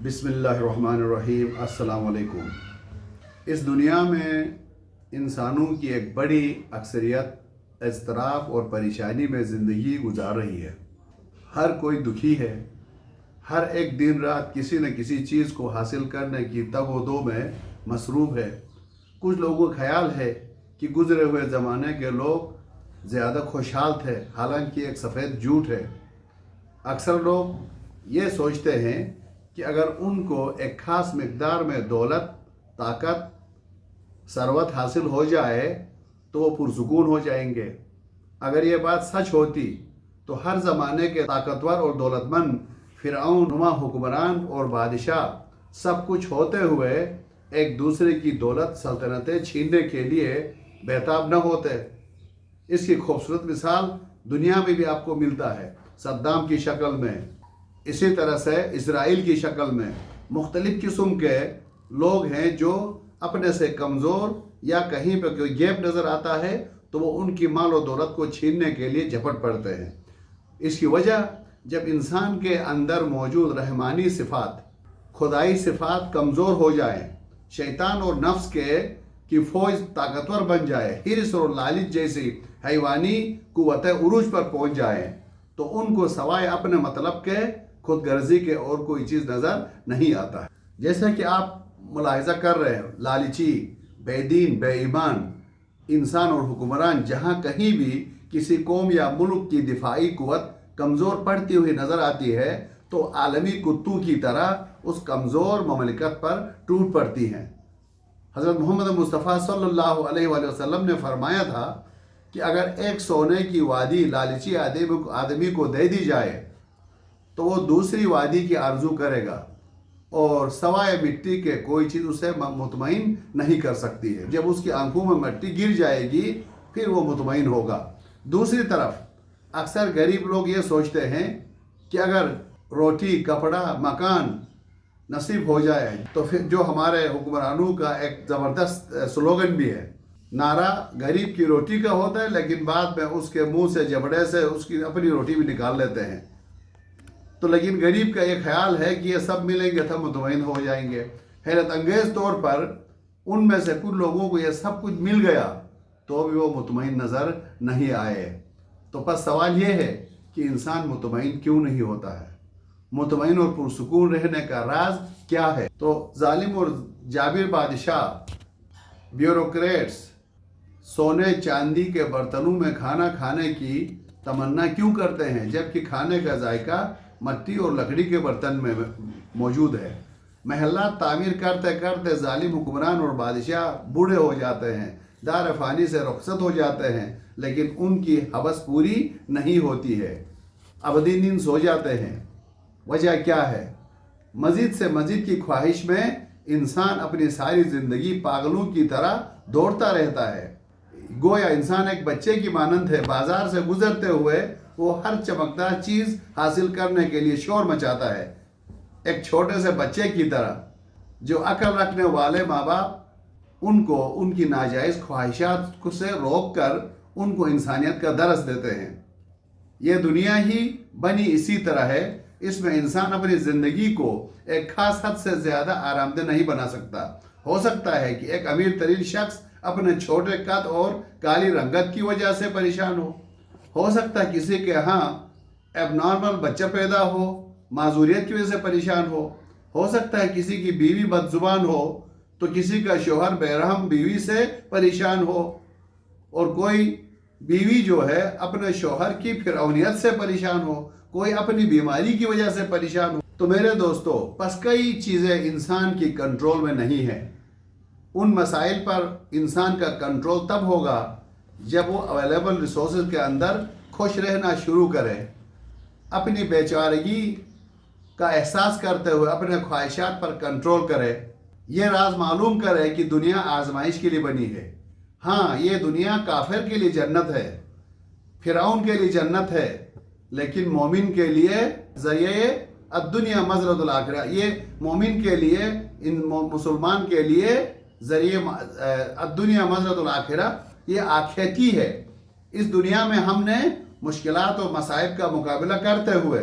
بسم اللہ الرحمن الرحیم۔ السلام علیکم۔ اس دنیا میں انسانوں کی ایک بڑی اکثریت اضطراب اور پریشانی میں زندگی گزار رہی ہے۔ ہر کوئی دکھی ہے، ہر ایک دن رات کسی نہ کسی چیز کو حاصل کرنے کی تگ و دو میں مصروف ہے۔ کچھ لوگوں کا خیال ہے کہ گزرے ہوئے زمانے کے لوگ زیادہ خوشحال تھے، حالانکہ ایک سفید جھوٹ ہے۔ اکثر لوگ یہ سوچتے ہیں کہ اگر ان کو ایک خاص مقدار میں دولت، طاقت، ثروت حاصل ہو جائے تو وہ پرسکون ہو جائیں گے۔ اگر یہ بات سچ ہوتی تو ہر زمانے کے طاقتور اور دولت مند فرعون نما حکمران اور بادشاہ سب کچھ ہوتے ہوئے ایک دوسرے کی دولت، سلطنتیں چھیننے کے لیے بےتاب نہ ہوتے۔ اس کی خوبصورت مثال دنیا میں بھی آپ کو ملتا ہے، صدام کی شکل میں، اسی طرح سے اسرائیل کی شکل میں۔ مختلف قسم کے لوگ ہیں جو اپنے سے کمزور یا کہیں پہ کوئی گیپ نظر آتا ہے تو وہ ان کی مال و دولت کو چھیننے کے لیے جھپٹ پڑتے ہیں۔ اس کی وجہ جب انسان کے اندر موجود رحمانی صفات، خدائی صفات کمزور ہو جائیں، شیطان اور نفس کی فوج طاقتور بن جائے، حرص اور لالچ جیسی حیوانی قوت عروج پر پہنچ جائے تو ان کو سوائے اپنے مطلب کے، خود غرضی کے اور کوئی چیز نظر نہیں آتا ہے۔ جیسا کہ آپ ملاحظہ کر رہے ہیں، لالچی، بے دین، بے ایمان انسان اور حکمران جہاں کہیں بھی کسی قوم یا ملک کی دفاعی قوت کمزور پڑتی ہوئی نظر آتی ہے تو عالمی کتوں کی طرح اس کمزور مملکت پر ٹوٹ پڑتی ہیں۔ حضرت محمد مصطفیٰ صلی اللہ علیہ وآلہ وسلم نے فرمایا تھا کہ اگر ایک سونے کی وادی لالچی آدمی کو دے دی جائے تو وہ دوسری وادی کی آرزو کرے گا اور سوائے مٹی کے کوئی چیز اسے مطمئن نہیں کر سکتی ہے۔ جب اس کی آنکھوں میں مٹی گر جائے گی پھر وہ مطمئن ہوگا۔ دوسری طرف اکثر غریب لوگ یہ سوچتے ہیں کہ اگر روٹی، کپڑا، مکان نصیب ہو جائے تو پھر جو ہمارے حکمرانوں کا ایک زبردست سلوگن بھی ہے، نعرہ غریب کی روٹی کا ہوتا ہے لیکن بعد میں اس کے منہ سے، جبڑے سے اس کی اپنی روٹی بھی نکال لیتے ہیں۔ تو لیکن غریب کا یہ خیال ہے کہ یہ سب ملیں گے تو مطمئن ہو جائیں گے۔ حیرت انگیز طور پر ان میں سے کچھ لوگوں کو یہ سب کچھ مل گیا تو بھی وہ مطمئن نظر نہیں آئے۔ تو پس سوال یہ ہے کہ انسان مطمئن کیوں نہیں ہوتا ہے؟ مطمئن اور پرسکون رہنے کا راز کیا ہے؟ تو ظالم اور جابر بادشاہ، بیوروکریٹس سونے چاندی کے برتنوں میں کھانا کھانے کی تمنا کیوں کرتے ہیں جبکہ کھانے کا ذائقہ مٹی اور لکڑی کے برتن میں موجود ہے؟ محلات تعمیر کرتے کرتے ظالم حکمران اور بادشاہ بوڑھے ہو جاتے ہیں، دار فانی سے رخصت ہو جاتے ہیں، لیکن ان کی ہوس پوری نہیں ہوتی ہے، ابدی نیند سو جاتے ہیں۔ وجہ کیا ہے؟ مزید سے مزید کی خواہش میں انسان اپنی ساری زندگی پاگلوں کی طرح دوڑتا رہتا ہے۔ گویا انسان ایک بچے کی مانند ہے، بازار سے گزرتے ہوئے وہ ہر چمکدار چیز حاصل کرنے کے لیے شور مچاتا ہے، ایک چھوٹے سے بچے کی طرح۔ جو عقل رکھنے والے ماں باپ ان کو ان کی ناجائز خواہشات سے روک کر ان کو انسانیت کا درس دیتے ہیں۔ یہ دنیا ہی بنی اسی طرح ہے، اس میں انسان اپنی زندگی کو ایک خاص حد سے زیادہ آرام دہ نہیں بنا سکتا۔ ہو سکتا ہے کہ ایک امیر ترین شخص اپنے چھوٹے قد اور کالی رنگت کی وجہ سے پریشان ہو سکتا ہے کسی کے ہاں ایب نارمل بچہ پیدا ہو، معذوریت کی وجہ سے پریشان ہو سکتا ہے کسی کی بیوی بد زبان ہو تو کسی کا شوہر بے رحم بیوی سے پریشان ہو، اور کوئی بیوی جو ہے اپنے شوہر کی فرعونیت سے پریشان ہو، کوئی اپنی بیماری کی وجہ سے پریشان ہو۔ تو میرے دوستو، پس کئی چیزیں انسان کی کنٹرول میں نہیں ہیں۔ ان مسائل پر انسان کا کنٹرول تب ہوگا جب وہ اویلیبل ریسورسز کے اندر خوش رہنا شروع کرے، اپنی بیچارگی کا احساس کرتے ہوئے اپنے خواہشات پر کنٹرول کرے، یہ راز معلوم کرے کہ دنیا آزمائش کے لیے بنی ہے۔ ہاں، یہ دنیا کافر کے لیے جنت ہے، فرعون کے لیے جنت ہے، لیکن مومن کے لیے ذریعہ الدنیا مزرعۃ الآخرہ، یہ مومن کے لیے، مسلمان کے لیے ذریعہ الدنیا مزرعۃ الآخرہ یہ آخرتی ہے۔ اس دنیا میں ہم نے مشکلات اور مصائب کا مقابلہ کرتے ہوئے